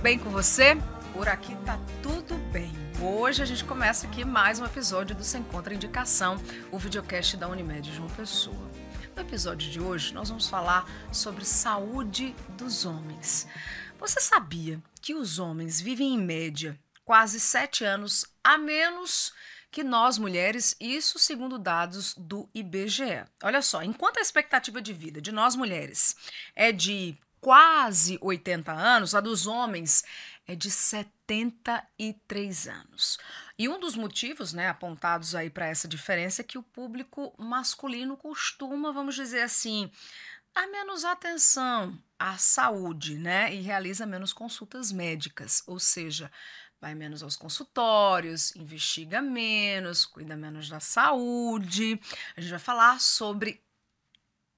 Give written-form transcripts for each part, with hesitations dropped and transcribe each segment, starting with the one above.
bem com você? Por aqui tá tudo bem. Hoje a gente começa aqui mais um episódio do Sem Contraindicação, o videocast da Unimed João Pessoa. No episódio de hoje nós vamos falar sobre saúde dos homens. Você sabia que os homens vivem em média quase 7 anos a menos que nós mulheres, isso segundo dados do IBGE. Olha só, enquanto a expectativa de vida de nós mulheres é de quase 80 anos, a dos homens é de 73 anos. E um dos motivos, apontados aí para essa diferença é que o público masculino costuma, vamos dizer assim, dar menos atenção à saúde, e realiza menos consultas médicas, ou seja, vai menos aos consultórios, investiga menos, cuida menos da saúde. A gente vai falar sobre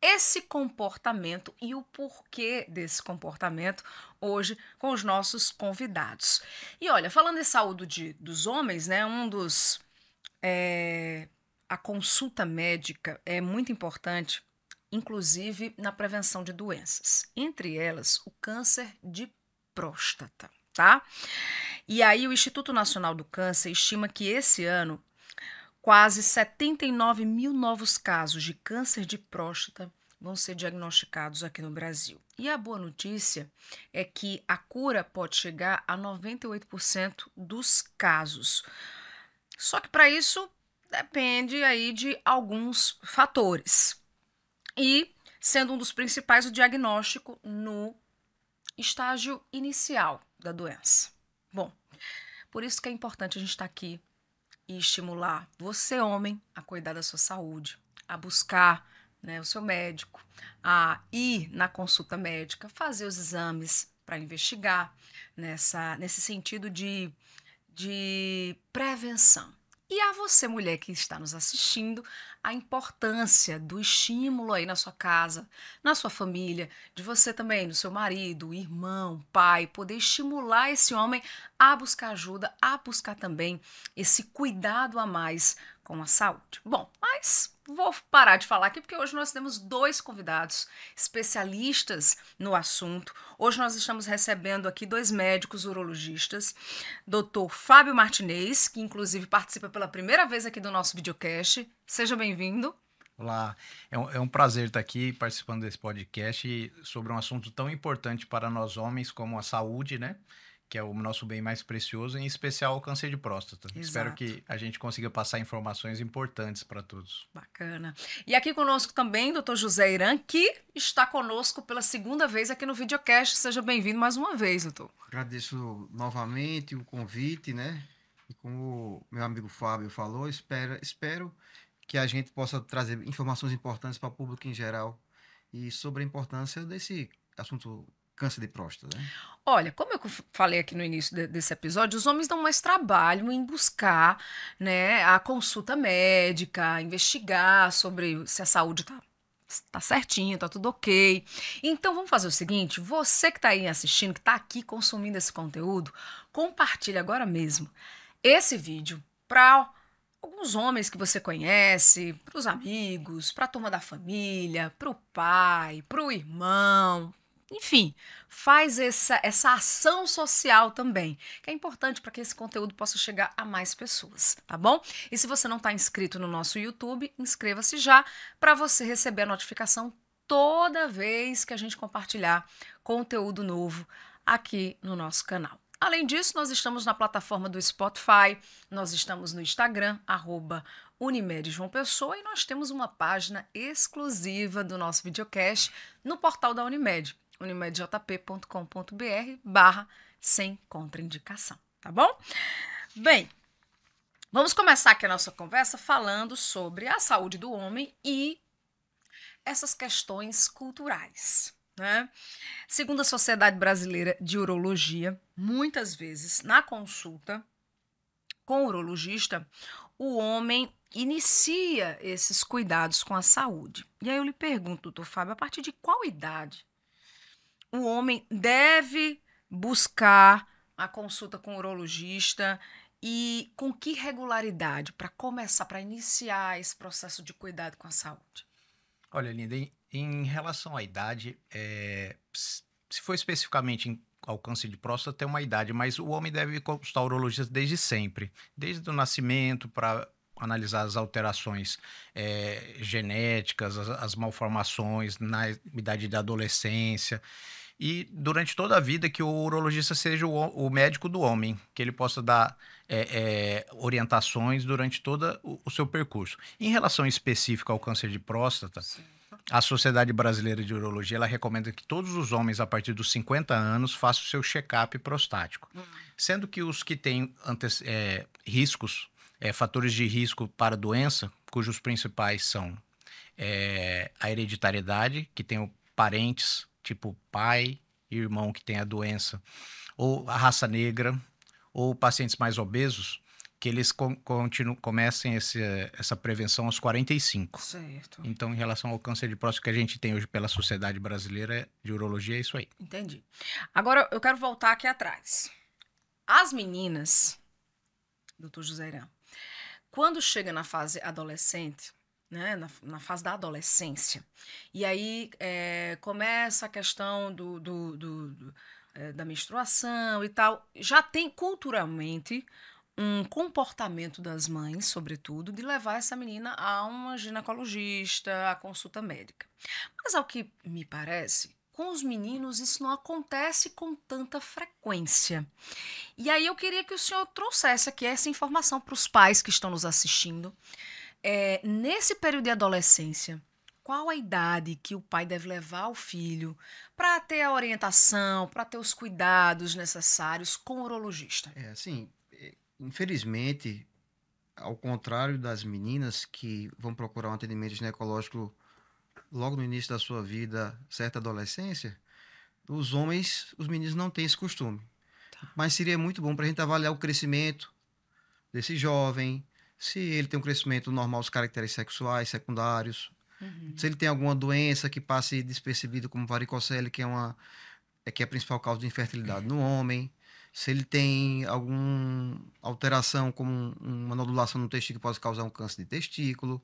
esse comportamento e o porquê desse comportamento hoje com os nossos convidados. E olha, falando em saúde dos homens, a consulta médica é muito importante, inclusive na prevenção de doenças, entre elas o câncer de próstata, tá? E aí o Instituto Nacional do Câncer estima que esse ano quase 79 mil novos casos de câncer de próstata vão ser diagnosticados aqui no Brasil. E a boa notícia é que a cura pode chegar a 98% dos casos. Só que para isso depende aí de alguns fatores. E sendo um dos principais o diagnóstico no estágio inicial da doença. Bom, por isso que é importante a gente estar aqui e estimular você, homem, a cuidar da sua saúde, a buscar o seu médico, a ir na consulta médica, fazer os exames para investigar nesse sentido de prevenção. E a você, mulher que está nos assistindo, a importância do estímulo aí na sua casa, na sua família, de você também, no seu marido, irmão, pai, poder estimular esse homem a buscar ajuda, a buscar também esse cuidado a mais com a saúde. Bom, mas vou parar de falar aqui porque hoje nós temos 2 convidados especialistas no assunto. Hoje nós estamos recebendo aqui 2 médicos urologistas, Dr. Fábio Martinez, que inclusive participa pela primeira vez aqui do nosso videocast. Seja bem-vindo. Olá, é um prazer estar aqui participando desse podcast sobre um assunto tão importante para nós homens como a saúde, que é o nosso bem mais precioso, em especial o câncer de próstata. Exato. Espero que a gente consiga passar informações importantes para todos. Bacana. E aqui conosco também, Dr. José Irã, que está conosco pela segunda vez aqui no videocast. Seja bem-vindo mais uma vez, doutor. Agradeço novamente o convite, E como o meu amigo Fábio falou, espero que a gente possa trazer informações importantes para o público em geral e sobre a importância desse assunto câncer de próstata, Olha, como eu falei aqui no início desse episódio, os homens dão mais trabalho em buscar, a consulta médica, investigar sobre se a saúde tá certinho, tá tudo ok. Então vamos fazer o seguinte, você que tá aí assistindo, que tá aqui consumindo esse conteúdo, compartilhe agora mesmo esse vídeo para alguns homens que você conhece, para os amigos, para a turma da família, para o pai, para o irmão. Enfim, faz essa ação social também, que é importante para que esse conteúdo possa chegar a mais pessoas, tá bom? E se você não está inscrito no nosso YouTube, inscreva-se já para você receber a notificação toda vez que a gente compartilhar conteúdo novo aqui no nosso canal. Além disso, nós estamos na plataforma do Spotify, nós estamos no Instagram, @Unimed João Pessoa, e nós temos uma página exclusiva do nosso videocast no portal da Unimed, unimedjp.com.br/sem contraindicação, tá bom? Bem, vamos começar aqui a nossa conversa falando sobre a saúde do homem e essas questões culturais, Segundo a Sociedade Brasileira de Urologia, muitas vezes na consulta com o urologista, o homem inicia esses cuidados com a saúde. E aí eu lhe pergunto, doutor Fábio, a partir de qual idade o homem deve buscar a consulta com o urologista e com que regularidade para começar, para iniciar esse processo de cuidado com a saúde? Olha, Linda, em relação à idade, se for especificamente ao câncer de próstata tem uma idade, mas o homem deve consultar o urologista desde sempre, desde o nascimento, para analisar as alterações genéticas, as malformações na idade da adolescência. E durante toda a vida que o urologista seja o médico do homem, que ele possa dar orientações durante todo o seu percurso. Em relação específica ao câncer de próstata, a Sociedade Brasileira de Urologia ela recomenda que todos os homens a partir dos 50 anos façam o seu check-up prostático. Sendo que os que têm riscos, fatores de risco para a doença, cujos principais são a hereditariedade, que tem parentes, tipo pai e irmão que tem a doença, ou a raça negra, ou pacientes mais obesos, que eles comecem essa prevenção aos 45. Certo. Então, em relação ao câncer de próstata que a gente tem hoje pela Sociedade Brasileira de Urologia, é isso aí. Entendi. Agora, eu quero voltar aqui atrás. As meninas, doutor José Irã, quando chega na fase adolescente, né, na fase da adolescência, e aí começa a questão da menstruação e tal, já tem culturalmente um comportamento das mães, sobretudo, de levar essa menina a uma ginecologista, a consulta médica. Mas ao que me parece, com os meninos isso não acontece com tanta frequência. E aí eu queria que o senhor trouxesse aqui essa informação para os pais que estão nos assistindo. Nesse período de adolescência, qual a idade que o pai deve levar o filho para ter a orientação, para ter os cuidados necessários com o urologista? Assim, infelizmente, ao contrário das meninas que vão procurar um atendimento ginecológico logo no início da sua vida, certa adolescência, os meninos não têm esse costume. Tá. Mas seria muito bom para a gente avaliar o crescimento desse jovem, se ele tem um crescimento normal dos caracteres sexuais, secundários, se ele tem alguma doença que passe despercebido, como varicocele, que é a principal causa de infertilidade no homem, se ele tem alguma alteração, como uma nodulação no testículo que pode causar um câncer de testículo.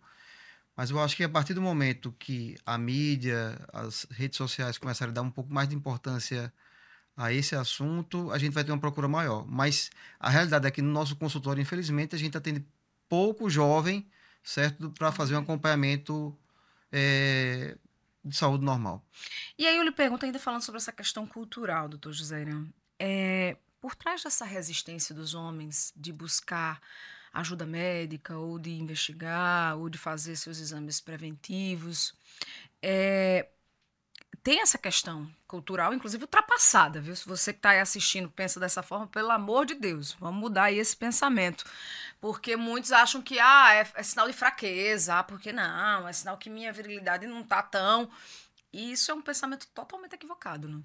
Mas eu acho que a partir do momento que a mídia, as redes sociais começarem a dar um pouco mais de importância a esse assunto, a gente vai ter uma procura maior. Mas a realidade é que no nosso consultório, infelizmente, a gente atende pouco jovem, certo, para fazer um acompanhamento de saúde normal. E aí eu lhe pergunto, ainda falando sobre essa questão cultural, doutor José Irã, por trás dessa resistência dos homens de buscar ajuda médica, ou de investigar, ou de fazer seus exames preventivos, tem essa questão cultural, inclusive ultrapassada, viu? Se você que está aí assistindo pensa dessa forma, pelo amor de Deus, vamos mudar aí esse pensamento. Porque muitos acham que é sinal de fraqueza, porque não, é sinal que minha virilidade não está tão... E isso é um pensamento totalmente equivocado, né?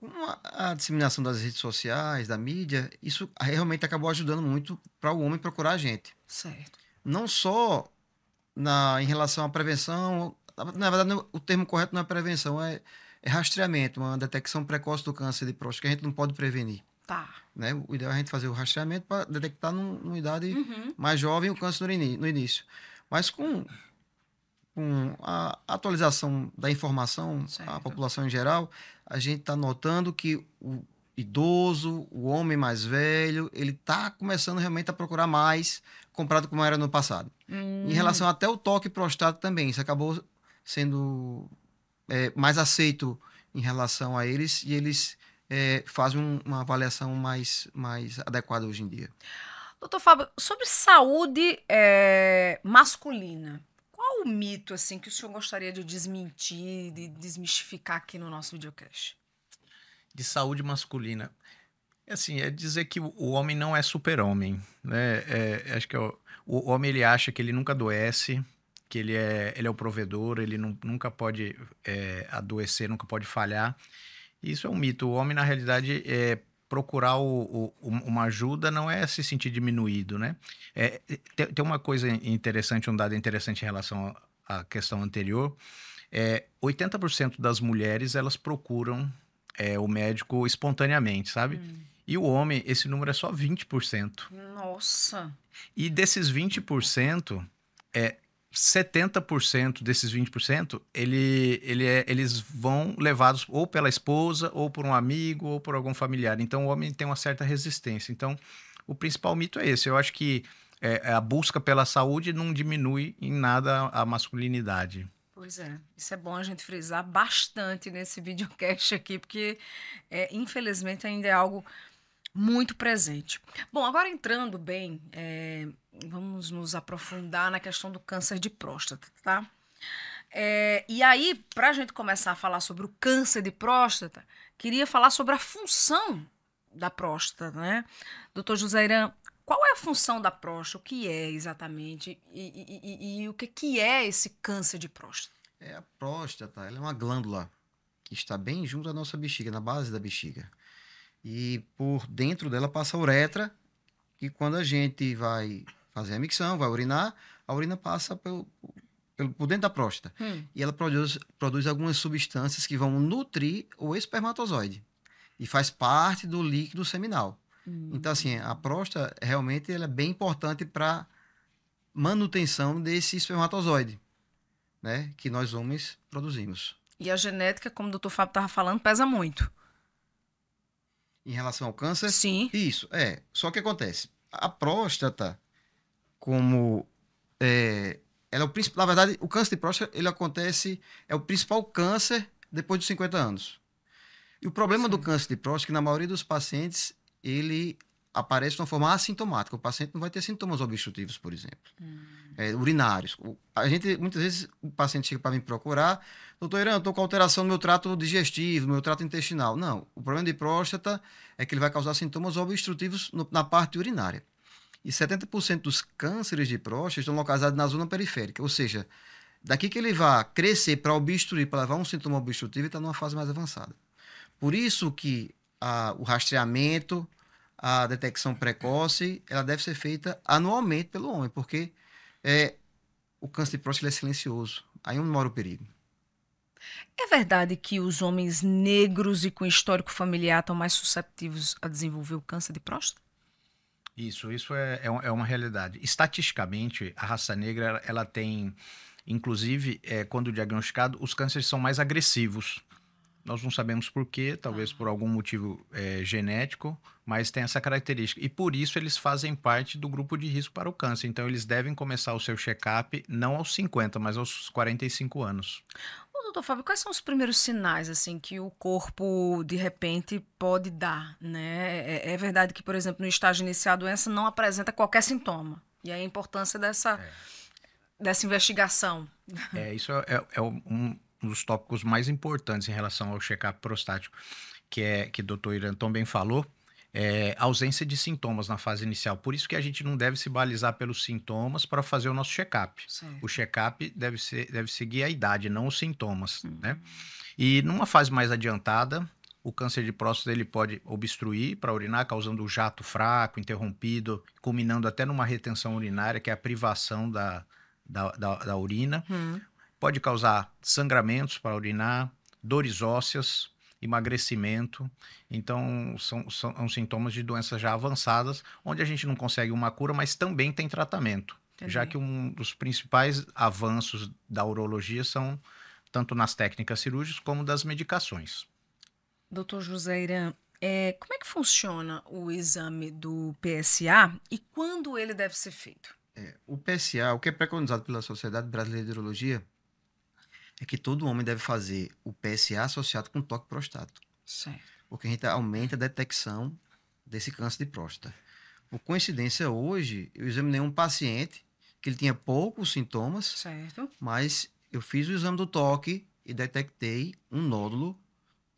Com a disseminação das redes sociais, da mídia, isso realmente acabou ajudando muito para o homem procurar a gente. Certo. Não só em relação à prevenção, na verdade o termo correto não é prevenção, é rastreamento, uma detecção precoce do câncer de próstata, que a gente não pode prevenir. Tá. Né? O ideal é a gente fazer o rastreamento para detectar numa idade mais jovem o câncer no início. Mas com a atualização da informação à população em geral, a gente está notando que o idoso, o homem mais velho, ele está começando realmente a procurar mais, comparado como era no passado. Em relação até o toque prostático também, isso acabou sendo mais aceito em relação a eles, e eles fazem uma avaliação mais adequada hoje em dia. Doutor Fábio, sobre saúde masculina, qual o mito assim, que o senhor gostaria de desmentir, de desmistificar aqui no nosso videocast? De saúde masculina. Assim, é dizer que o homem não é super-homem, né? Acho que o homem ele acha que ele nunca adoece, que ele é o provedor, ele nunca pode adoecer, nunca pode falhar. Isso é um mito. O homem, na realidade, procurar uma ajuda não é se sentir diminuído, né? Tem uma coisa interessante, um dado interessante em relação à questão anterior. 80% das mulheres, elas procuram o médico espontaneamente, sabe? E o homem, esse número é só 20%. Nossa! E desses 20%, 70% desses 20%, eles vão levados ou pela esposa, ou por um amigo, ou por algum familiar. Então, o homem tem uma certa resistência. Então, o principal mito é esse. Eu acho que a busca pela saúde não diminui em nada a masculinidade. Pois é, isso é bom a gente frisar bastante nesse videocast aqui, porque infelizmente ainda é algo muito presente. Bom, agora entrando bem, vamos nos aprofundar na questão do câncer de próstata, tá? E aí, para a gente começar a falar sobre o câncer de próstata, queria falar sobre a função da próstata, né? Doutor José Irã, qual é a função da próstata? O que é exatamente? E o que é esse câncer de próstata? A próstata, ela é uma glândula que está bem junto à nossa bexiga, na base da bexiga. E por dentro dela passa a uretra, e quando a gente vai fazer a micção, vai urinar, a urina passa por dentro da próstata. E ela produz algumas substâncias que vão nutrir o espermatozoide. E faz parte do líquido seminal. Então, assim, a próstata realmente ela é bem importante para manutenção desse espermatozoide, né? Que nós homens produzimos. E a genética, como o doutor Fábio estava falando, pesa muito. Em relação ao câncer? Sim. Isso, Só que acontece, a próstata, como ela é o principal, na verdade, o câncer de próstata, ele acontece, é o principal câncer depois dos 50 anos. E o problema do câncer de próstata é que na maioria dos pacientes, ele aparece de uma forma assintomática. O paciente não vai ter sintomas obstrutivos, por exemplo. Urinários. Muitas vezes, o paciente chega para me procurar, doutor Irã, eu estou com alteração no meu trato digestivo, no meu trato intestinal. Não, o problema de próstata é que ele vai causar sintomas obstrutivos na parte urinária. E 70% dos cânceres de próstata estão localizados na zona periférica, ou seja, daqui que ele vai crescer para obstruir, para levar um sintoma obstrutivo, ele está numa fase mais avançada. Por isso que o rastreamento, a detecção precoce, ela deve ser feita anualmente pelo homem, porque o câncer de próstata é silencioso. Aí onde mora o perigo. É verdade que os homens negros e com histórico familiar estão mais susceptíveis a desenvolver o câncer de próstata? Isso é uma realidade. Estatisticamente, a raça negra ela tem, inclusive, quando diagnosticado, os cânceres são mais agressivos. Nós não sabemos por quê, talvez por algum motivo genético, mas tem essa característica. E por isso eles fazem parte do grupo de risco para o câncer. Então eles devem começar o seu check-up não aos 50, mas aos 45 anos. Ô, doutor Fábio, quais são os primeiros sinais assim que o corpo, de repente, pode dar, né? É verdade que, por exemplo, no estágio inicial a doença não apresenta qualquer sintoma. E aí a importância dessa investigação. Isso é um dos tópicos mais importantes em relação ao check-up prostático, que o doutor Irã também falou, a ausência de sintomas na fase inicial. Por isso que a gente não deve se balizar pelos sintomas para fazer o nosso check-up. O check-up deve seguir a idade, não os sintomas, né? E numa fase mais adiantada, o câncer de próstata ele pode obstruir para urinar, causando jato fraco, interrompido, culminando até numa retenção urinária, que é a privação da urina. Pode causar sangramentos para urinar, dores ósseas, emagrecimento. Então, são sintomas de doenças já avançadas, onde a gente não consegue uma cura, mas também tem tratamento. Já que um dos principais avanços da urologia são tanto nas técnicas cirúrgicas como das medicações. Doutor José Irã, como é que funciona o exame do PSA e quando ele deve ser feito? O PSA, o que é preconizado pela Sociedade Brasileira de Urologia, é que todo homem deve fazer o PSA associado com toque prostático. Certo. Porque a gente aumenta a detecção desse câncer de próstata. Por coincidência, hoje, eu examinei um paciente que ele tinha poucos sintomas, certo, mas eu fiz o exame do toque e detectei um nódulo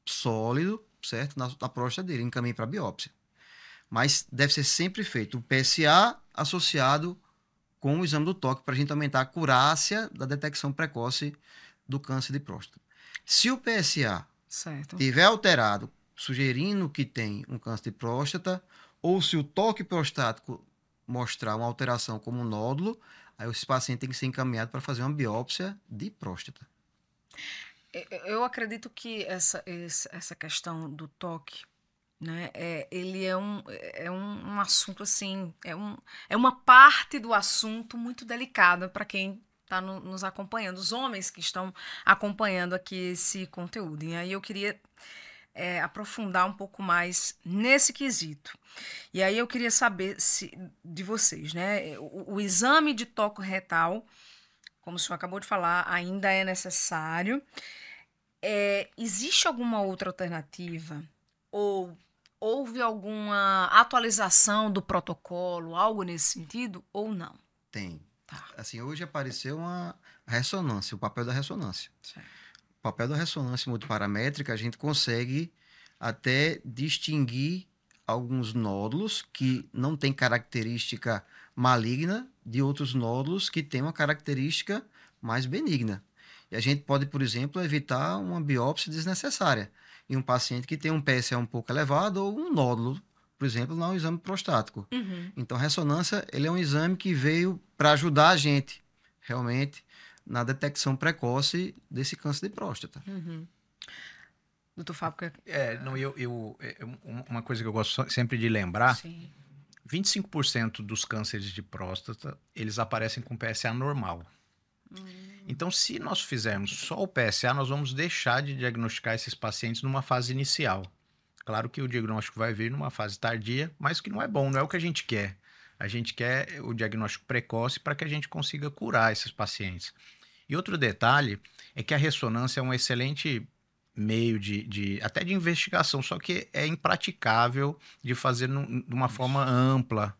sólido, certo, na próstata dele, encaminhei para biópsia. Mas deve ser sempre feito o PSA associado com o exame do toque para a gente aumentar a acurácia da detecção precoce do câncer de próstata. Se o PSA tiver alterado, sugerindo que tem um câncer de próstata, ou se o toque prostático mostrar uma alteração como um nódulo, aí esse paciente tem que ser encaminhado para fazer uma biópsia de próstata. Eu acredito que essa questão do toque, né, ele é um assunto assim, é uma parte do assunto muito delicada para quem está nos acompanhando, os homens que estão acompanhando aqui esse conteúdo. E aí eu queria aprofundar um pouco mais nesse quesito. E aí eu queria saber de vocês, né? O exame de toque retal, como o senhor acabou de falar, ainda é necessário. Existe alguma outra alternativa? Ou houve alguma atualização do protocolo, algo nesse sentido, ou não? Tem. Tá. Assim, hoje apareceu uma ressonância, o papel da ressonância. Certo. O papel da ressonância multiparamétrica, a gente consegue até distinguir alguns nódulos que não têm característica maligna de outros nódulos que têm uma característica mais benigna. E a gente pode, por exemplo, evitar uma biópsia desnecessária em um paciente que tem um PSA um pouco elevado ou um nódulo, por exemplo, no exame prostático. Uhum. Então, a ressonância ele é um exame que veio para ajudar a gente, realmente, na detecção precoce desse câncer de próstata. Uhum. Doutor Fábio, uma coisa que eu gosto sempre de lembrar, sim. 25% dos cânceres de próstata, eles aparecem com PSA normal. Então, se nós fizermos só o PSA, nós vamos deixar de diagnosticar esses pacientes numa fase inicial. Claro que o diagnóstico vai vir numa fase tardia, mas que não é bom, não é o que a gente quer. A gente quer o diagnóstico precoce para que a gente consiga curar esses pacientes. E outro detalhe é que a ressonância é um excelente meio até de investigação, só que é impraticável de fazer de uma forma ampla.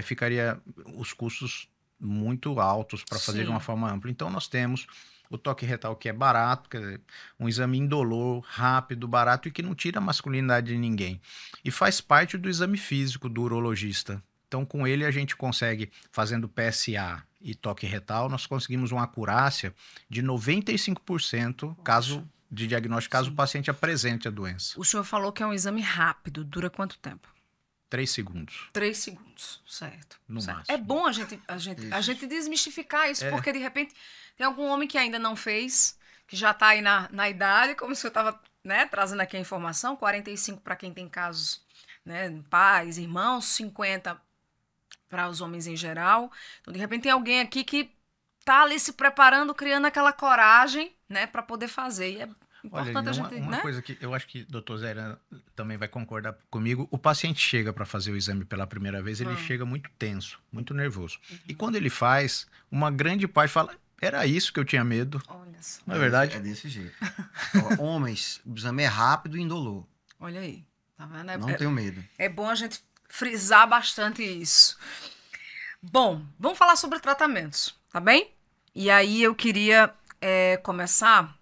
Ficaria os custos muito altos para fazer de uma forma ampla. Então, nós temos o toque retal, que é barato, quer dizer, um exame indolor, rápido, barato e que não tira a masculinidade de ninguém. E faz parte do exame físico do urologista. Então, com ele, a gente consegue, fazendo PSA e toque retal, nós conseguimos uma acurácia de 95% de diagnóstico, caso o paciente apresente a doença. O senhor falou que é um exame rápido. Dura quanto tempo? 3 segundos. 3 segundos, certo. No máximo. É bom a gente desmistificar isso, porque de repente tem algum homem que ainda não fez, que já está aí na idade, como o senhor estava, né, trazendo aqui a informação, 45 para quem tem casos, né, pais, irmãos, 50 para os homens em geral. Então, de repente, tem alguém aqui que está ali se preparando, criando aquela coragem, né, para poder fazer. E é importante. Olha, uma coisa que eu acho que o doutor Zé também vai concordar comigo, o paciente chega para fazer o exame pela primeira vez, ele chega muito tenso, muito nervoso. E quando ele faz, uma grande parte fala, era isso que eu tinha medo. Olha só. Não é verdade? É desse jeito. Homens, o exame é rápido e indolor. Olha aí. Tá vendo? Não tenho medo. É bom a gente frisar bastante isso. Bom, vamos falar sobre tratamentos, tá bem? E aí eu queria começar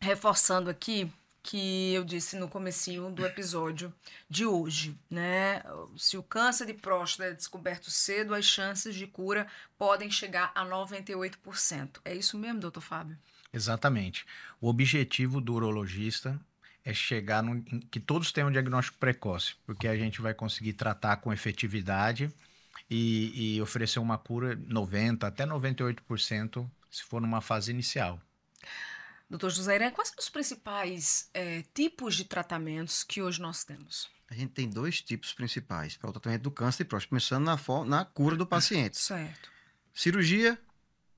reforçando aqui que eu disse no comecinho do episódio de hoje, né? Se o câncer de próstata é descoberto cedo, as chances de cura podem chegar a 98%. É isso mesmo, doutor Fábio? Exatamente. O objetivo do urologista é chegar que todos tenham um diagnóstico precoce, porque a gente vai conseguir tratar com efetividade e oferecer uma cura 90% até 98% se for numa fase inicial. Doutor José Irã, quais são os principais tipos de tratamentos que hoje nós temos? A gente tem 2 tipos principais para o tratamento do câncer de próstata, pensando na cura do paciente. Certo. Cirurgia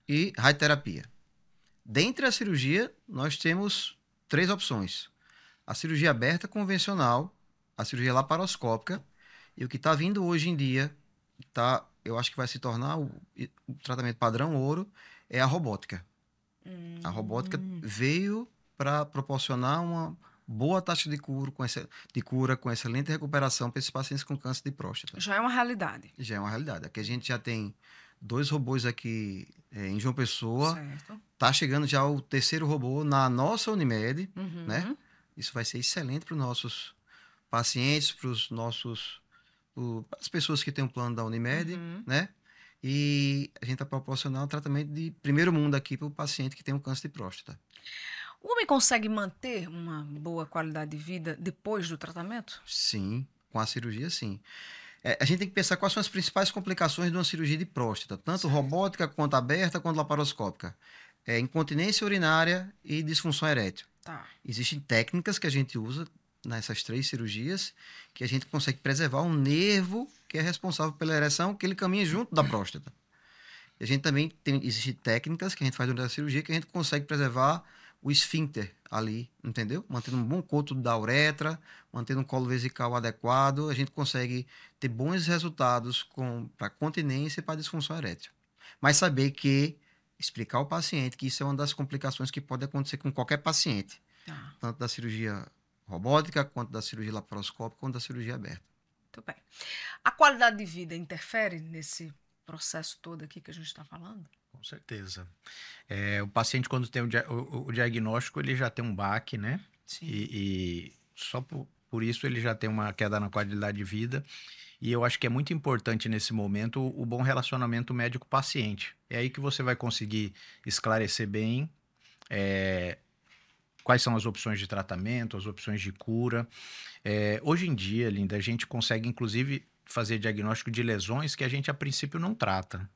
e radioterapia. Dentre a cirurgia, nós temos 3 opções. A cirurgia aberta convencional, a cirurgia laparoscópica e o que está vindo hoje em dia, eu acho que vai se tornar o tratamento padrão ouro, é a robótica. A robótica veio para proporcionar uma boa taxa de cura com excelente recuperação para esses pacientes com câncer de próstata. Já é uma realidade. Já é uma realidade. Aqui a gente já tem 2 robôs aqui em João Pessoa. Certo. Tá chegando já o 3º robô na nossa Unimed, Uhum. né? Isso vai ser excelente para os nossos pacientes, para as pessoas que têm um plano da Unimed, né? E a gente está proporcionando um tratamento de primeiro mundo aqui para o paciente que tem um câncer de próstata. O homem consegue manter uma boa qualidade de vida depois do tratamento? Sim, com a cirurgia, sim. A gente tem que pensar quais são as principais complicações de uma cirurgia de próstata, tanto robótica, quanto aberta, quanto laparoscópica. Incontinência urinária e disfunção erétil. Tá. Existem técnicas que a gente usa nessas 3 cirurgias que a gente consegue preservar um nervo que é responsável pela ereção, que ele caminha junto da próstata. A gente também existem técnicas que a gente faz durante a cirurgia que a gente consegue preservar o esfíncter ali, entendeu? Mantendo um bom coto da uretra, mantendo um colo vesical adequado, a gente consegue ter bons resultados para continência e para disfunção erétil. Mas saber explicar ao paciente que isso é uma das complicações que pode acontecer com qualquer paciente, tanto da cirurgia robótica, quanto da cirurgia laparoscópica, quanto da cirurgia aberta. Muito bem. A qualidade de vida interfere nesse processo todo aqui que a gente está falando? Com certeza. O paciente, quando tem o diagnóstico, ele já tem um baque, né? Sim. E só por isso ele já tem uma queda na qualidade de vida. E eu acho que é muito importante nesse momento o bom relacionamento médico-paciente. É aí que você vai conseguir esclarecer bem quais são as opções de tratamento, as opções de cura. Hoje em dia, Linda, a gente consegue, inclusive, fazer diagnóstico de lesões que a gente, a princípio, não trata.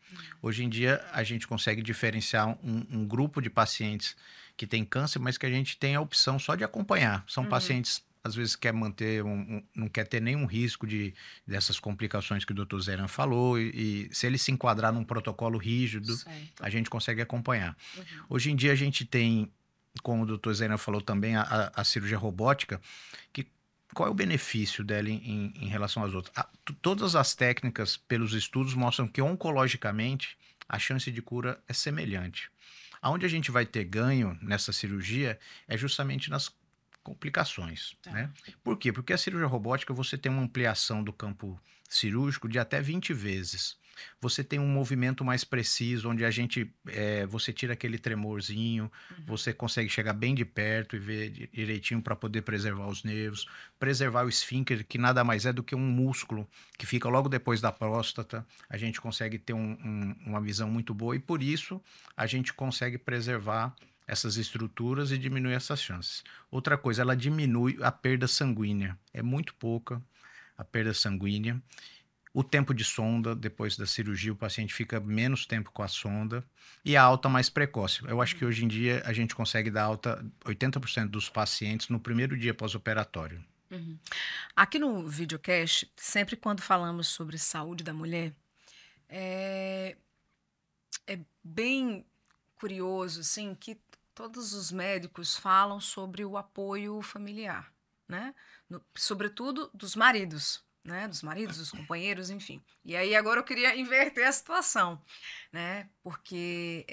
Hoje em dia, a gente consegue diferenciar um grupo de pacientes que tem câncer, mas que a gente tem a opção só de acompanhar. São pacientes, às vezes, que quer manter, não quer ter nenhum risco dessas complicações que o Dr. Zeran falou, e se ele se enquadrar num protocolo rígido, a gente consegue acompanhar. Hoje em dia, a gente tem, como o Dr. Zeran falou também, a cirurgia robótica, que qual é o benefício dela em relação às outras? Todas as técnicas, pelos estudos, mostram que oncologicamente a chance de cura é semelhante. Aonde a gente vai ter ganho nessa cirurgia é justamente nas complicações, né? Por quê? Porque a cirurgia robótica você tem uma ampliação do campo cirúrgico de até 20 vezes. Você tem um movimento mais preciso, onde você tira aquele tremorzinho, você consegue chegar bem de perto e ver direitinho para poder preservar os nervos, preservar o esfíncter, que nada mais é do que um músculo que fica logo depois da próstata. A gente consegue ter uma visão muito boa e, por isso, a gente consegue preservar essas estruturas e diminuir essas chances. Outra coisa, ela diminui a perda sanguínea. É muito pouca a perda sanguínea. O tempo de sonda, depois da cirurgia, o paciente fica menos tempo com a sonda. E a alta mais precoce. Eu acho que hoje em dia a gente consegue dar alta 80% dos pacientes no primeiro dia pós-operatório. Aqui no videocast, sempre quando falamos sobre saúde da mulher, é bem curioso, assim, que todos os médicos falam sobre o apoio familiar, né? Sobretudo dos maridos. Né, dos maridos, dos companheiros, enfim. E aí agora eu queria inverter a situação, né, porque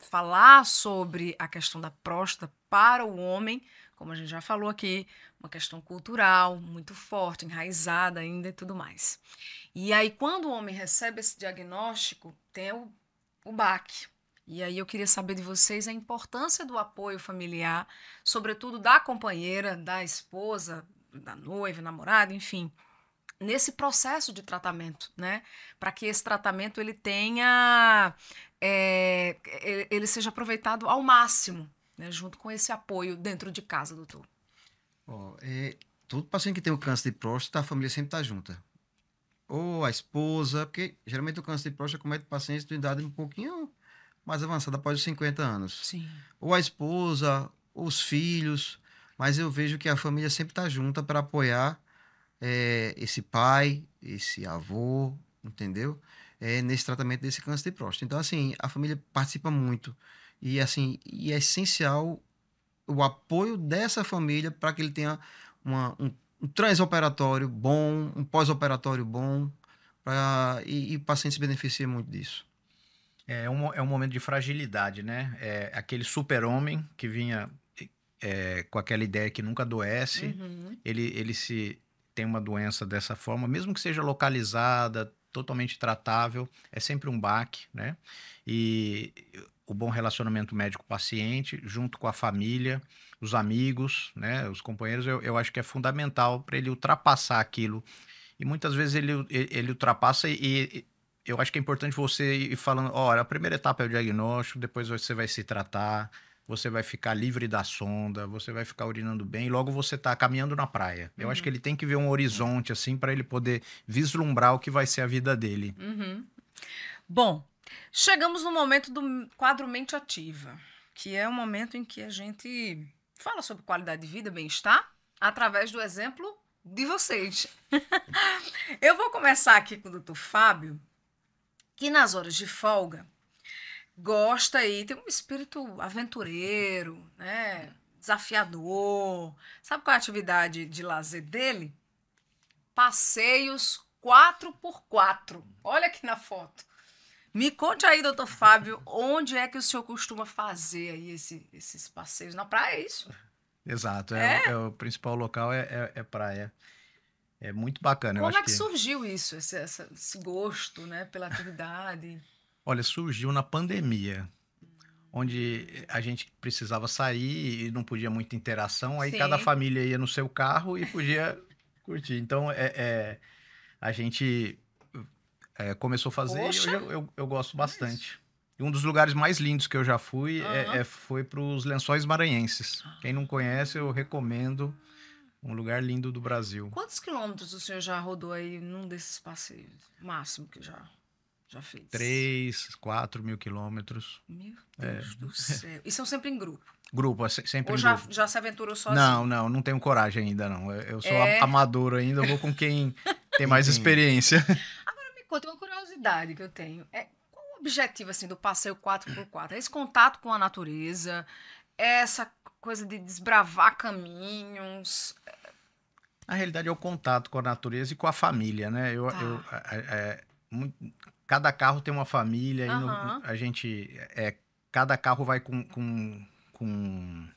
falar sobre a questão da próstata para o homem, como a gente já falou aqui, uma questão cultural muito forte, enraizada ainda e tudo mais. E aí quando o homem recebe esse diagnóstico, tem o baque. E aí eu queria saber de vocês a importância do apoio familiar, sobretudo da companheira, da esposa, da noiva, namorada, enfim, nesse processo de tratamento, né? Para que esse tratamento ele tenha, ele seja aproveitado ao máximo, né? Junto com esse apoio dentro de casa, doutor. Todo paciente que tem o câncer de próstata, a família sempre está junta. Ou a esposa, porque geralmente o câncer de próstata comete pacientes de idade um pouquinho mais avançada, após os 50 anos. Sim. Ou a esposa, ou os filhos, mas eu vejo que a família sempre está junta para apoiar esse pai, esse avô, entendeu? Nesse tratamento desse câncer de próstata. Então, assim, a família participa muito. E, assim, é essencial o apoio dessa família para que ele tenha um transoperatório bom, um pós-operatório bom, e o paciente se beneficia muito disso. É um momento de fragilidade, né? Aquele super-homem que vinha com aquela ideia que nunca adoece, ele se tem uma doença dessa forma, mesmo que seja localizada, totalmente tratável, é sempre um baque, né? E o bom relacionamento médico-paciente, junto com a família, os amigos, né? Os companheiros, eu acho que é fundamental para ele ultrapassar aquilo. E muitas vezes ele ultrapassa e eu acho que é importante você ir falando, olha, a primeira etapa é o diagnóstico, depois você vai se tratar, você vai ficar livre da sonda, você vai ficar urinando bem, e logo você está caminhando na praia. Eu acho que ele tem que ver um horizonte, assim, para ele poder vislumbrar o que vai ser a vida dele. Bom, chegamos no momento do quadro Mente Ativa, que é um momento em que a gente fala sobre qualidade de vida, bem-estar, através do exemplo de vocês. Eu vou começar aqui com o Dr. Fábio, que nas horas de folga, gosta aí, tem um espírito aventureiro, né? Desafiador. Sabe qual é a atividade de lazer dele? Passeios 4x4. Olha aqui na foto. Me conte aí, doutor Fábio, onde é que o senhor costuma fazer aí esses passeios? Na praia, é isso? Exato, o principal local é praia. É muito bacana, eu Como acho é que surgiu isso, esse gosto, né, pela atividade? Olha, surgiu na pandemia, onde a gente precisava sair e não podia muita interação, aí cada Sim. família ia no seu carro e podia curtir. Então, a gente começou a fazer Poxa. e hoje eu gosto bastante. E um dos lugares mais lindos que eu já fui foi para os Lençóis Maranhenses. Quem não conhece, eu recomendo. Um lugar lindo do Brasil. Quantos quilômetros o senhor já rodou aí num desses passeios? O máximo que já fez? 3, 4 mil quilômetros. Meu Deus do céu. E são sempre em grupo? Grupo, sempre Ou em já, grupo. já se aventurou sozinho? Não tenho coragem ainda, não. Eu sou amador ainda, eu vou com quem tem mais experiência. Agora me conta uma curiosidade que eu tenho. Qual o objetivo assim, do passeio 4x4? É esse contato com a natureza? Essa coisa de desbravar caminhos? Na realidade, é o contato com a natureza e com a família, né? Cada carro tem uma família, e a gente. Cada carro vai com um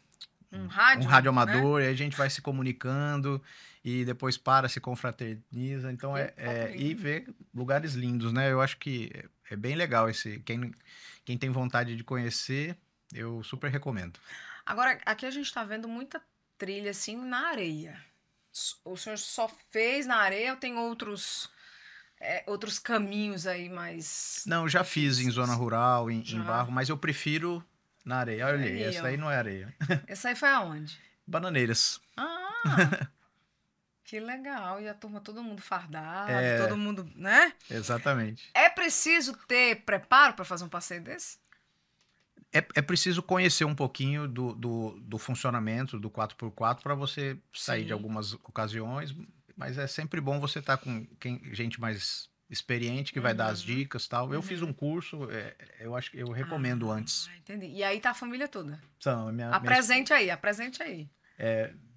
rádio amador, né? E a gente vai se comunicando e depois se confraterniza. Então, e ver lugares lindos, né? Eu acho que é bem legal quem tem vontade de conhecer, eu super recomendo. Agora, aqui a gente tá vendo muita trilha assim na areia. O senhor só fez na areia ou tem outros caminhos aí mais... Não, já fiz em zona rural, em Já. barro, mas eu prefiro na areia. Olha aí, essa aí não é areia. Essa aí foi aonde? Bananeiras. Ah, que legal. E a turma, todo mundo fardado, todo mundo, né? Exatamente. É preciso ter preparo para fazer um passeio desse? É preciso conhecer um pouquinho do funcionamento do 4x4 para você sair de algumas ocasiões, mas é sempre bom você estar com gente mais experiente que vai dar as dicas e tal. Eu fiz um curso, eu acho que eu recomendo antes. Entendi. E aí tá a família toda? São, apresente aí.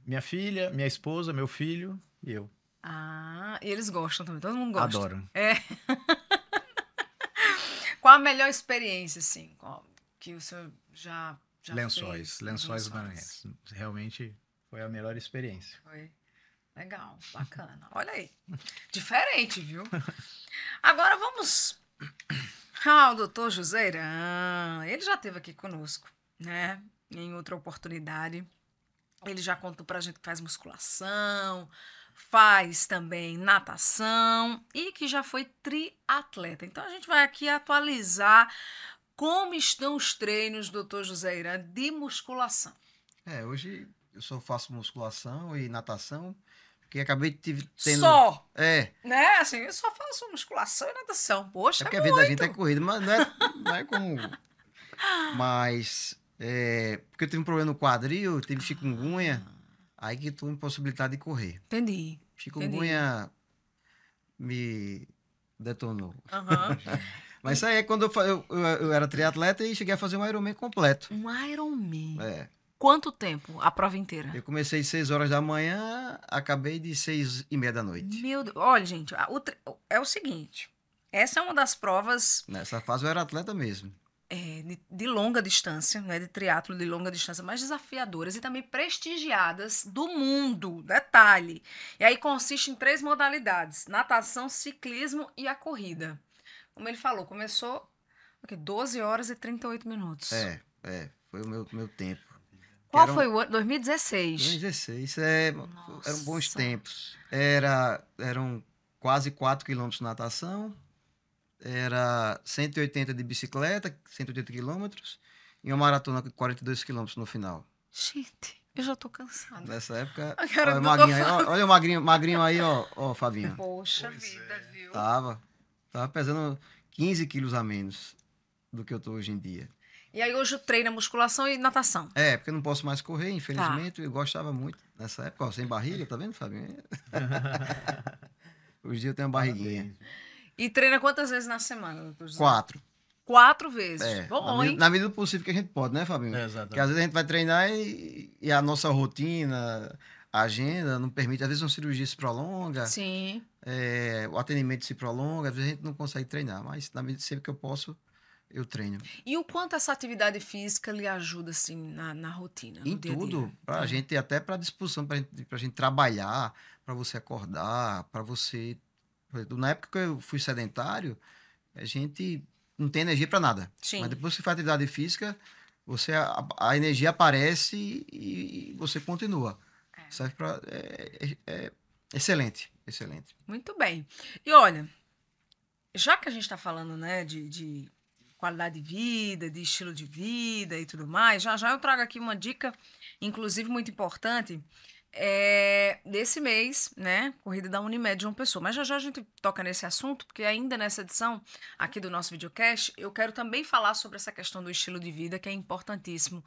Minha filha, minha esposa, meu filho e eu. Ah, e eles gostam também, todo mundo gosta. Adoram. Qual a melhor experiência, assim, que o senhor já fez? Lençóis Maranhenses. Realmente foi a melhor experiência. Foi. Legal, bacana. Olha aí. Diferente, viu? Agora vamos ao doutor José Irã. Ele já esteve aqui conosco, né? Em outra oportunidade. Ele já contou pra gente que faz musculação, faz também natação e que já foi triatleta. Então a gente vai aqui atualizar como estão os treinos do Dr. José Irã de musculação. Hoje eu só faço musculação e natação, porque acabei tendo... Só? Né? Assim, eu só faço musculação e natação. Poxa, porque a vida da gente é corrida, mas não é como... Mas, porque eu tive um problema no quadril, tive chikungunya, aí que estou impossibilitado de correr. Entendi. Chikungunya me detonou. Uhum. Mas isso aí é quando eu era triatleta e cheguei a fazer um Ironman completo. Um Ironman? Quanto tempo? A prova inteira? Eu comecei às 6 horas da manhã, acabei de 6h30 da noite. Meu Deus. Olha, gente, é o seguinte. Essa é uma das provas... Nessa fase eu era atleta mesmo. De longa distância, né, de triatlo de longa distância, mais desafiadoras e também prestigiadas do mundo, detalhe. E aí consiste em 3 modalidades, natação, ciclismo e a corrida. Como ele falou, começou 12 horas e 38 minutos. Foi o meu tempo. Qual foi o ano? 2016. 2016, eram bons tempos. Eram quase 4 quilômetros de natação, era 180 de bicicleta, 180 quilômetros, e uma maratona com 42 quilômetros no final. Gente, eu já tô cansada. Nessa época, olha o magrinho aí, ó, Fabinho. Poxa vida, viu? Tava pesando 15 quilos a menos do que eu tô hoje em dia. E aí hoje eu treino musculação e natação. Porque eu não posso mais correr, infelizmente. Eu gostava muito nessa época, sem barriga, tá vendo, Fabinho? Hoje em dia eu tenho uma barriguinha. E treina quantas vezes na semana, doutor José? 4. 4 vezes. Bom, hein? na medida do possível que a gente pode, né, Fabinho? Exatamente. Porque às vezes a gente vai treinar e a nossa rotina, a agenda não permite. Às vezes uma cirurgia se prolonga, Sim. o atendimento se prolonga, às vezes a gente não consegue treinar. Mas na medida sempre que eu posso, eu treino. E o quanto essa atividade física lhe ajuda, assim, na rotina, Em no dia a dia? tudo, pra gente, até pra disposição, pra gente trabalhar, pra você acordar, pra você... Por exemplo, na época que eu fui sedentário, a gente não tem energia pra nada. Sim. Mas depois que faz atividade física, a energia aparece e você continua. Serve pra... excelente, excelente. Muito bem. E olha, já que a gente está falando, né, de qualidade de vida, de estilo de vida e tudo mais, já eu trago aqui uma dica, inclusive muito importante, desse mês, né, corrida da Unimed João Pessoa. Mas já a gente toca nesse assunto, porque ainda nessa edição aqui do nosso videocast, eu quero também falar sobre essa questão do estilo de vida, que é importantíssimo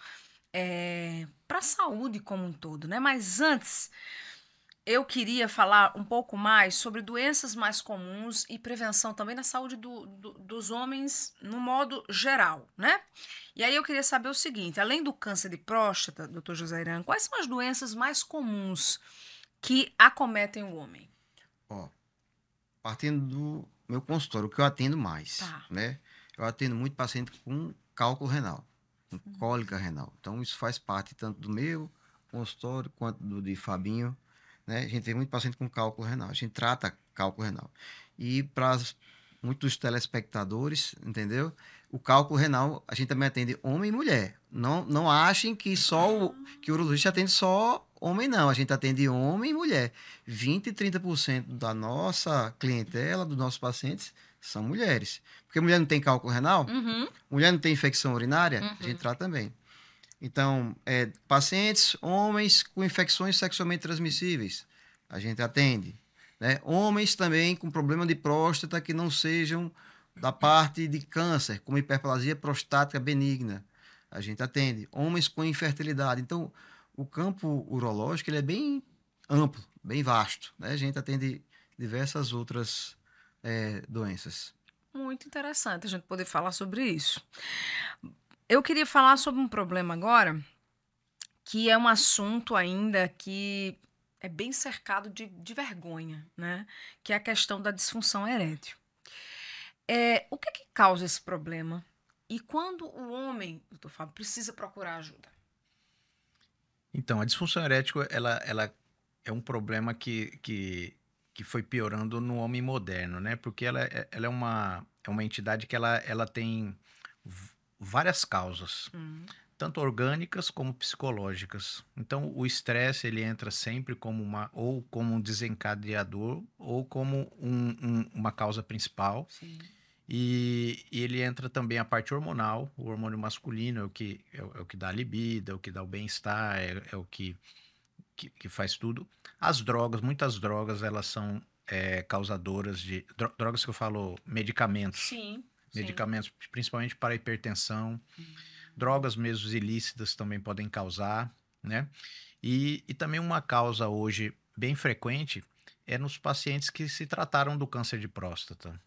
para a saúde como um todo, né? Mas antes, eu queria falar um pouco mais sobre doenças mais comuns e prevenção também na saúde dos homens no modo geral, né? E aí eu queria saber o seguinte, além do câncer de próstata, doutor José Irã, quais são as doenças mais comuns que acometem o homem? Ó, partindo do meu consultório, o que eu atendo mais, Tá. né? Eu atendo muito paciente com cálculo renal, com cólica renal. Então, isso faz parte tanto do meu consultório quanto do de Fabinho, né? A gente tem muito paciente com cálculo renal. A gente trata cálculo renal. E para muitos dos telespectadores, entendeu? O cálculo renal, a gente também atende homem e mulher. Não achem que que o urologista atende só homem, não. A gente atende homem e mulher. 20% e 30% da nossa clientela, dos nossos pacientes, são mulheres. Porque mulher não tem cálculo renal, mulher não tem infecção urinária, a gente trata também. Então, pacientes, homens com infecções sexualmente transmissíveis, a gente atende. Né? Homens também com problema de próstata que não sejam da parte de câncer, como hiperplasia prostática benigna, a gente atende. Homens com infertilidade. Então, o campo urológico ele é bem amplo, bem vasto. Né? A gente atende diversas outras doenças. Muito interessante a gente poder falar sobre isso. Eu queria falar sobre um problema agora, que é um assunto ainda que é bem cercado de vergonha, né? Que é a questão da disfunção erétil. O que é que causa esse problema? E quando o homem, doutor Fábio, precisa procurar ajuda? Então, a disfunção erétil, ela é um problema que foi piorando no homem moderno, né? Porque ela é uma entidade que ela tem várias causas, tanto orgânicas como psicológicas. Então, o estresse, ele entra sempre como ou como um desencadeador, ou como uma causa principal. Sim. E ele entra também a parte hormonal, o hormônio masculino é o que dá a libido, é o que dá o bem-estar, é o que faz tudo. As drogas, muitas drogas, elas são causadoras de... drogas que eu falo, medicamentos. Sim. Medicamentos, principalmente para hipertensão. Drogas mesmo ilícitas também podem causar, né? E também uma causa hoje bem frequente é nos pacientes que se trataram do câncer de próstata.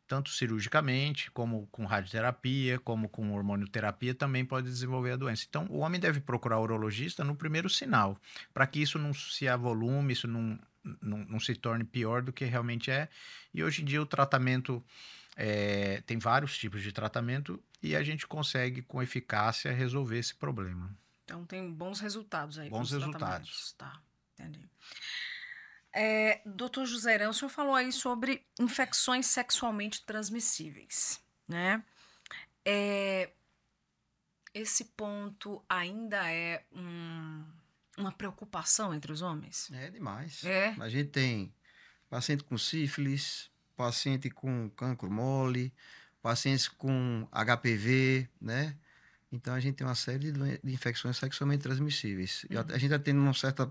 Tanto cirurgicamente, como com radioterapia, como com hormonioterapia, também pode desenvolver a doença. Então, o homem deve procurar o urologista no primeiro sinal, para que isso não se avolume, isso não se torne pior do que realmente é. E hoje em dia o tratamento... tem vários tipos de tratamento e a gente consegue com eficácia resolver esse problema. Então tem bons resultados aí. Bons resultados. Tá, entendi. Doutor José Irã, o senhor falou aí sobre infecções sexualmente transmissíveis, né? Esse ponto ainda é uma preocupação entre os homens? É demais. É? A gente tem paciente com sífilis, paciente com cancro mole, pacientes com HPV, né? Então, a gente tem uma série de infecções sexualmente transmissíveis. E a gente atende uma certa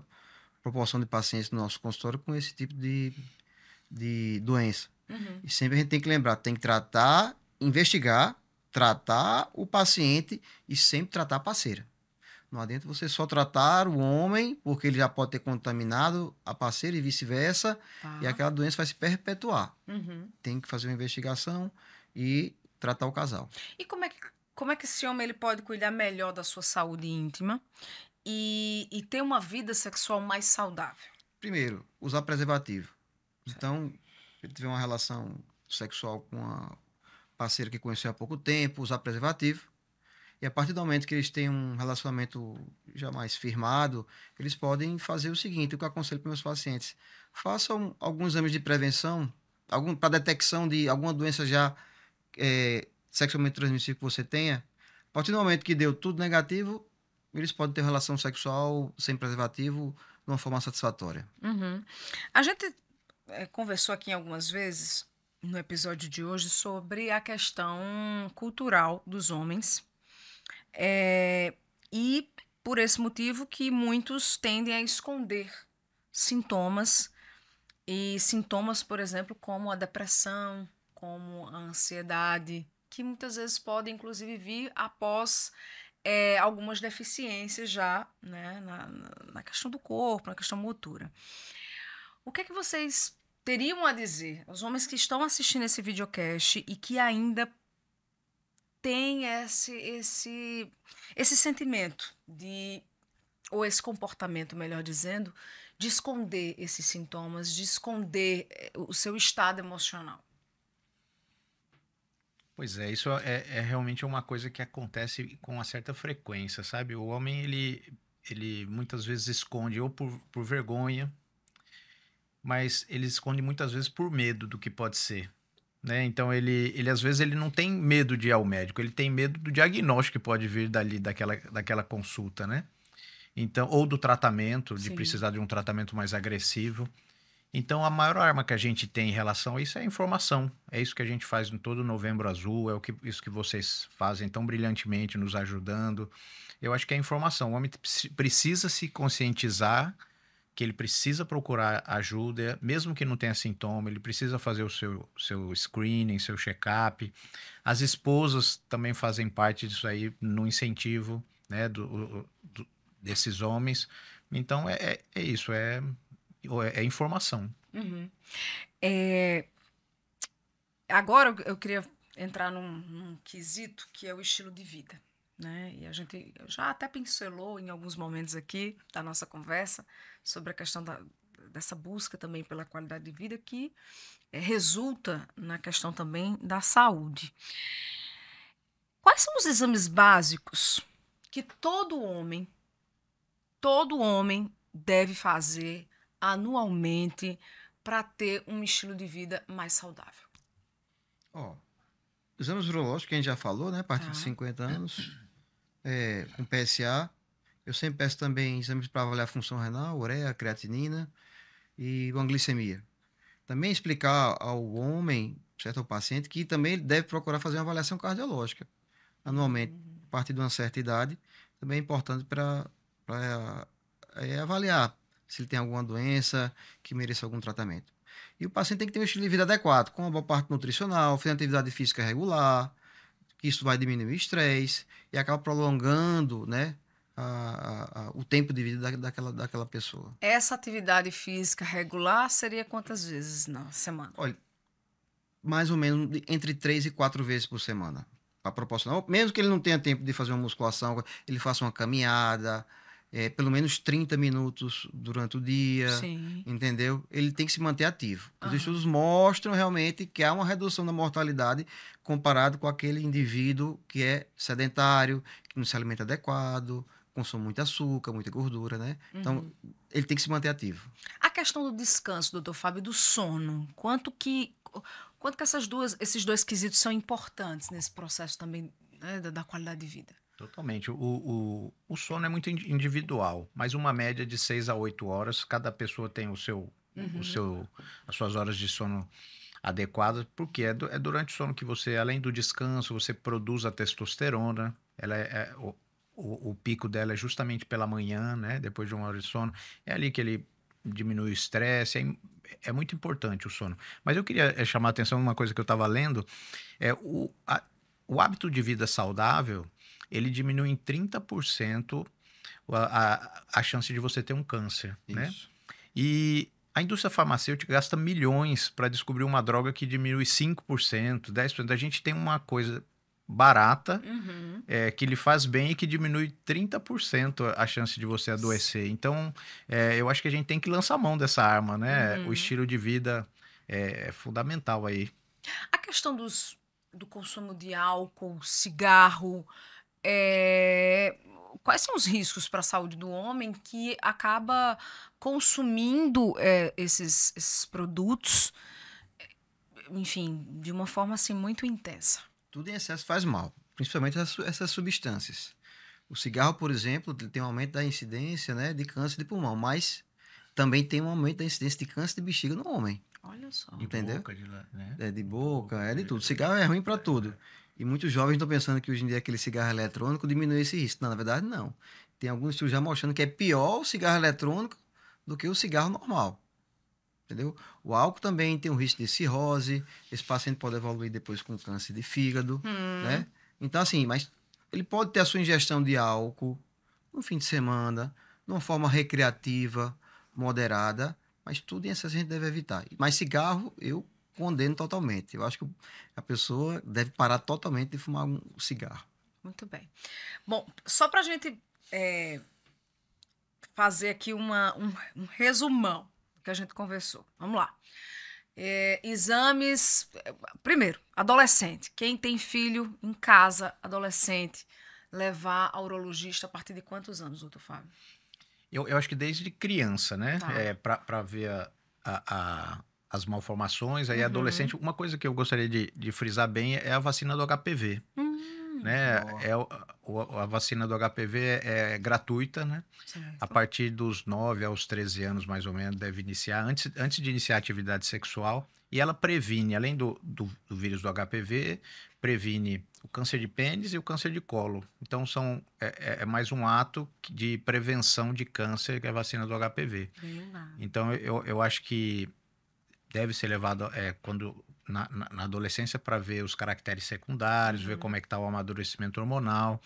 proporção de pacientes no nosso consultório com esse tipo de doença. E sempre a gente tem que lembrar, tem que tratar, investigar, tratar o paciente e sempre tratar a parceira. Não adianta você só tratar o homem, porque ele já pode ter contaminado a parceira e vice-versa, e aquela doença vai se perpetuar. Tem que fazer uma investigação e tratar o casal. E como é que esse homem ele pode cuidar melhor da sua saúde íntima e ter uma vida sexual mais saudável? Primeiro, usar preservativo. Então, se ele tiver uma relação sexual com uma parceira que conheceu há pouco tempo, usar preservativo. E a partir do momento que eles têm um relacionamento já mais firmado, eles podem fazer o seguinte, o que eu aconselho para meus pacientes: façam alguns exames de prevenção, para detecção de alguma doença já sexualmente transmissível que você tenha. A partir do momento que deu tudo negativo, eles podem ter relação sexual sem preservativo de uma forma satisfatória. Uhum. A gente conversou aqui algumas vezes no episódio de hoje sobre a questão cultural dos homens. E por esse motivo que muitos tendem a esconder sintomas, e sintomas, por exemplo, como a depressão, como a ansiedade, que muitas vezes podem, inclusive, vir após algumas deficiências já, né, na questão do corpo, na questão motora. O que é que vocês teriam a dizer aos homens que estão assistindo esse videocast e que ainda tem esse sentimento ou esse comportamento, melhor dizendo, de esconder esses sintomas, de esconder o seu estado emocional? Pois é, isso é realmente uma coisa que acontece com uma certa frequência, sabe? O homem, ele muitas vezes esconde ou por vergonha, mas ele esconde muitas vezes por medo do que pode ser, né? Então, ele às vezes ele não tem medo de ir ao médico, ele tem medo do diagnóstico que pode vir daquela consulta, né? Então, ou do tratamento, de Sim. precisar de um tratamento mais agressivo. Então, a maior arma que a gente tem em relação a isso é a informação. É isso que a gente faz em todo Novembro Azul, isso que vocês fazem tão brilhantemente, nos ajudando. Eu acho que é a informação. O homem precisa se conscientizar que ele precisa procurar ajuda, mesmo que não tenha sintoma, ele precisa fazer o seu screening, seu check-up. As esposas também fazem parte disso aí, no incentivo, né, desses homens. Então, é isso, é informação. Uhum. Agora eu queria entrar num quesito que é o estilo de vida, né? E a gente já até pincelou em alguns momentos aqui da nossa conversa sobre a questão dessa busca também pela qualidade de vida que resulta na questão também da saúde. Quais são os exames básicos que todo homem deve fazer anualmente para ter um estilo de vida mais saudável? Exames urológicos, que a gente já falou, né? A partir de 50 anos, com PSA. Eu sempre peço também exames para avaliar a função renal, ureia, creatinina e uma glicemia. Também explicar ao homem, certo, ao paciente, que também ele deve procurar fazer uma avaliação cardiológica anualmente, a partir de uma certa idade. Também é importante para avaliar se ele tem alguma doença que mereça algum tratamento. E o paciente tem que ter um estilo de vida adequado, com uma boa parte nutricional, fazendo atividade física regular, que isso vai diminuir o estresse e acaba prolongando, né, o tempo de vida daquela pessoa. Essa atividade física regular seria quantas vezes na semana? Olha, mais ou menos entre 3 e 4 vezes por semana, para proporcionar. Mesmo que ele não tenha tempo de fazer uma musculação, ele faça uma caminhada, pelo menos 30 minutos durante o dia. Sim. Entendeu? Ele tem que se manter ativo. Os estudos mostram realmente que há uma redução da mortalidade comparado com aquele indivíduo que é sedentário, que não se alimenta adequado, consome muito açúcar, muita gordura, né? Então, ele tem que se manter ativo. A questão do descanso, doutor Fábio, do sono, quanto que esses dois quesitos são importantes nesse processo também, né, da qualidade de vida? Totalmente. O sono é muito individual, mas uma média de 6 a 8 horas, cada pessoa tem as suas horas de sono adequadas, porque é durante o sono que você, além do descanso, você produz a testosterona, o pico dela é justamente pela manhã, né, depois de uma hora de sono, é ali que ele diminui o estresse, é muito importante o sono. Mas eu queria chamar a atenção numa coisa que eu estava lendo, o hábito de vida saudável, ele diminui em 30% a chance de você ter um câncer, Isso. né? E A indústria farmacêutica gasta milhões para descobrir uma droga que diminui 5%, 10%. A gente tem uma coisa barata, que lhe faz bem e que diminui 30% a chance de você adoecer. Então, eu acho que a gente tem que lançar mão dessa arma, né? O estilo de vida é fundamental aí. A questão do consumo de álcool, cigarro, quais são os riscos para a saúde do homem que acaba consumindo esses produtos, enfim, de uma forma assim muito intensa? Tudo em excesso faz mal, principalmente essas substâncias. O cigarro, por exemplo, ele tem um aumento da incidência, né, de câncer de pulmão, mas também tem um aumento da incidência de câncer de bexiga no homem. Olha só. Entendeu? Boca, né? É de boca, é de tudo. Cigarro é ruim para tudo. E muitos jovens estão pensando que hoje em dia aquele cigarro eletrônico diminui esse risco. Não, na verdade, não. Tem alguns estudos já mostrando que é pior o cigarro eletrônico do que o cigarro normal. Entendeu? O álcool também tem um risco de cirrose. Esse paciente pode evoluir depois com câncer de fígado, né? Então, assim, mas ele pode ter a sua ingestão de álcool no fim de semana, de uma forma recreativa, moderada, mas tudo em excesso a gente deve evitar. Mas cigarro, eu condeno totalmente. Eu acho que a pessoa deve parar totalmente de fumar um cigarro. Muito bem. Bom, só para a gente fazer aqui um resumão do que a gente conversou. Vamos lá. Exames. Primeiro, adolescente. Quem tem filho em casa, adolescente, levar ao urologista a partir de quantos anos, doutor Fábio? Eu acho que desde criança, né? Tá. Para ver as malformações. Aí, adolescente, uma coisa que eu gostaria de frisar bem é a vacina do HPV. Né? A vacina do HPV é gratuita, né? Certo. A partir dos 9 aos 13 anos, mais ou menos, deve iniciar, antes de iniciar a atividade sexual. E ela previne, além do vírus do HPV, previne o câncer de pênis e o câncer de colo. Então, é mais um ato de prevenção de câncer que é a vacina do HPV. Então, eu acho que deve ser levado quando na adolescência para ver os caracteres secundários, ver como é que está o amadurecimento hormonal.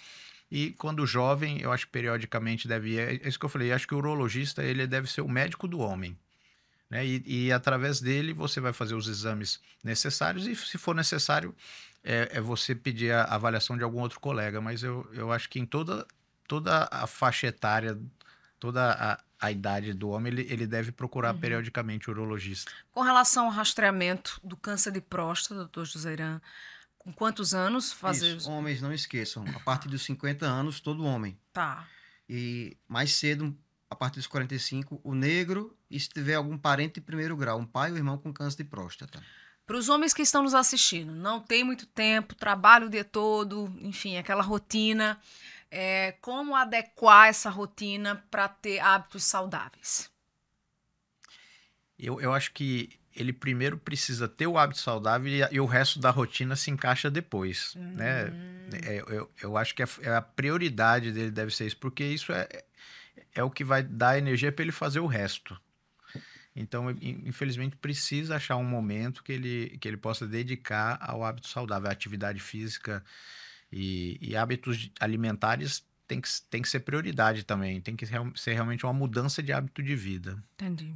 E quando jovem, eu acho que periodicamente deve ir. É isso que eu falei, acho que o urologista ele deve ser o médico do homem. Né? E através dele você vai fazer os exames necessários e, se for necessário, você pedir a avaliação de algum outro colega. Mas eu acho que em toda a faixa etária, toda a idade do homem, ele deve procurar periodicamente o urologista. Com relação ao rastreamento do câncer de próstata, doutor Joseiran, com quantos anos fazer? Isso, homens, não esqueçam. A partir dos 50 anos, todo homem. Tá. E mais cedo, a partir dos 45, o negro, e se tiver algum parente de primeiro grau, um pai ou irmão com câncer de próstata. Para os homens que estão nos assistindo, não tem muito tempo, trabalho o dia todo, enfim, aquela rotina. Como adequar essa rotina para ter hábitos saudáveis? Eu acho que ele primeiro precisa ter o hábito saudável e o resto da rotina se encaixa depois, né? Eu acho que a prioridade dele deve ser isso, porque isso é o que vai dar energia para ele fazer o resto. Então, infelizmente, precisa achar um momento que ele possa dedicar ao hábito saudável, à atividade física e hábitos alimentares tem que ser prioridade também, tem que ser realmente uma mudança de hábito de vida. Entendi.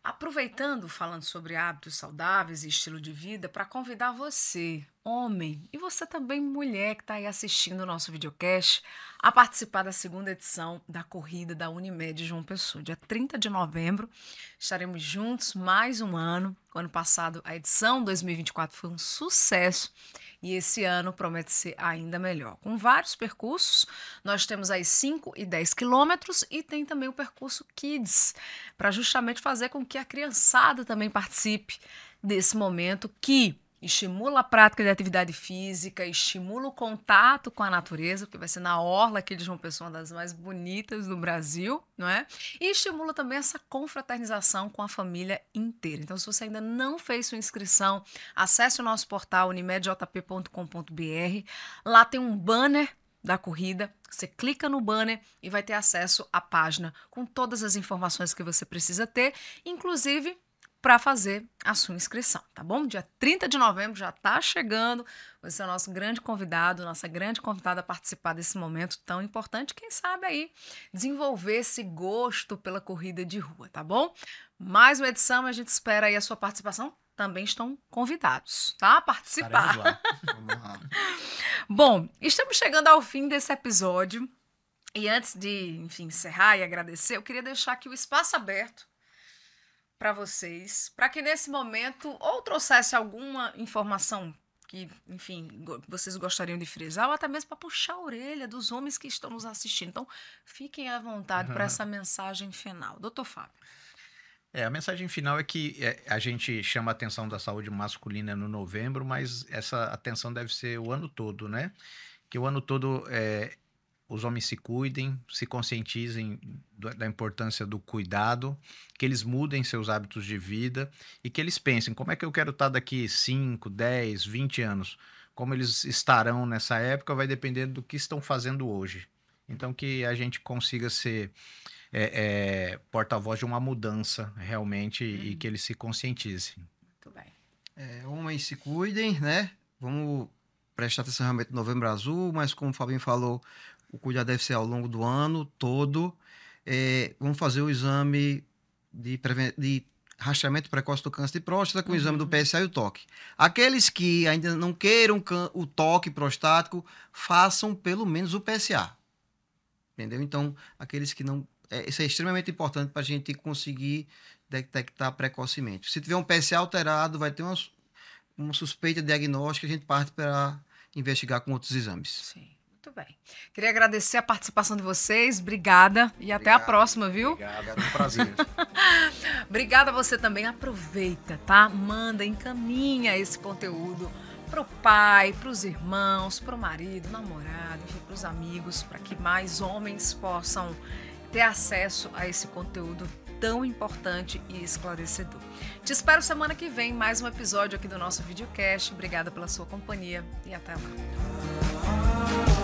Aproveitando, falando sobre hábitos saudáveis e estilo de vida, para convidar você, homem, e você também, mulher, que está aí assistindo o nosso videocast, a participar da segunda edição da corrida da Unimed João Pessoa. Dia 30 de novembro, estaremos juntos mais um ano. O ano passado, a edição 2024 foi um sucesso e esse ano promete ser ainda melhor. Com vários percursos, nós temos aí 5 e 10 quilômetros e tem também o percurso Kids, para justamente fazer com que a criançada também participe desse momento que estimula a prática de atividade física, estimula o contato com a natureza, porque vai ser na orla aqui de João Pessoa, uma das mais bonitas do Brasil, não é? E estimula também essa confraternização com a família inteira. Então, se você ainda não fez sua inscrição, acesse o nosso portal unimedjp.com.br. Lá tem um banner da corrida, você clica no banner e vai ter acesso à página com todas as informações que você precisa ter, inclusive para fazer a sua inscrição, tá bom? Dia 30 de novembro já está chegando, você é o nosso grande convidado, nossa grande convidada a participar desse momento tão importante, quem sabe aí desenvolver esse gosto pela corrida de rua, tá bom? Mais uma edição e a gente espera aí a sua participação, também estão convidados, tá? A participar. Estaremos lá. Vamos lá. Bom, estamos chegando ao fim desse episódio e antes de, enfim, encerrar e agradecer, eu queria deixar aqui o espaço aberto para vocês, para que nesse momento ou trouxesse alguma informação que, enfim, vocês gostariam de frisar, ou até mesmo para puxar a orelha dos homens que estão nos assistindo. Então, fiquem à vontade para essa mensagem final. Doutor Fábio. A mensagem final é que a gente chama a atenção da saúde masculina no novembro, mas essa atenção deve ser o ano todo, né? Que o ano todo os homens se cuidem, se conscientizem da importância do cuidado, que eles mudem seus hábitos de vida e que eles pensem como é que eu quero estar daqui 5, 10, 20 anos. Como eles estarão nessa época vai depender do que estão fazendo hoje. Então que a gente consiga ser porta-voz de uma mudança realmente e que eles se conscientizem. Muito bem. Homens se cuidem, né? Vamos prestar atenção realmente no Novembro Azul, mas como o Fabinho falou, o cuidado deve ser ao longo do ano todo. Vamos fazer o exame de rastreamento precoce do câncer de próstata com o exame do PSA e o toque. Aqueles que ainda não queiram o toque prostático, façam pelo menos o PSA. Entendeu? Então, aqueles que não... isso é extremamente importante para a gente conseguir detectar precocemente. Se tiver um PSA alterado, vai ter uma suspeita diagnóstica, a gente parte para investigar com outros exames. Sim. Muito bem. Queria agradecer a participação de vocês. Obrigada e até a próxima, viu? Obrigado, é um prazer. Obrigada a você também. Aproveita, tá? Manda, encaminha esse conteúdo pro pai, pros irmãos, pro marido, namorado, enfim, pros amigos, para que mais homens possam ter acesso a esse conteúdo tão importante e esclarecedor. Te espero semana que vem, mais um episódio aqui do nosso videocast. Obrigada pela sua companhia e até lá.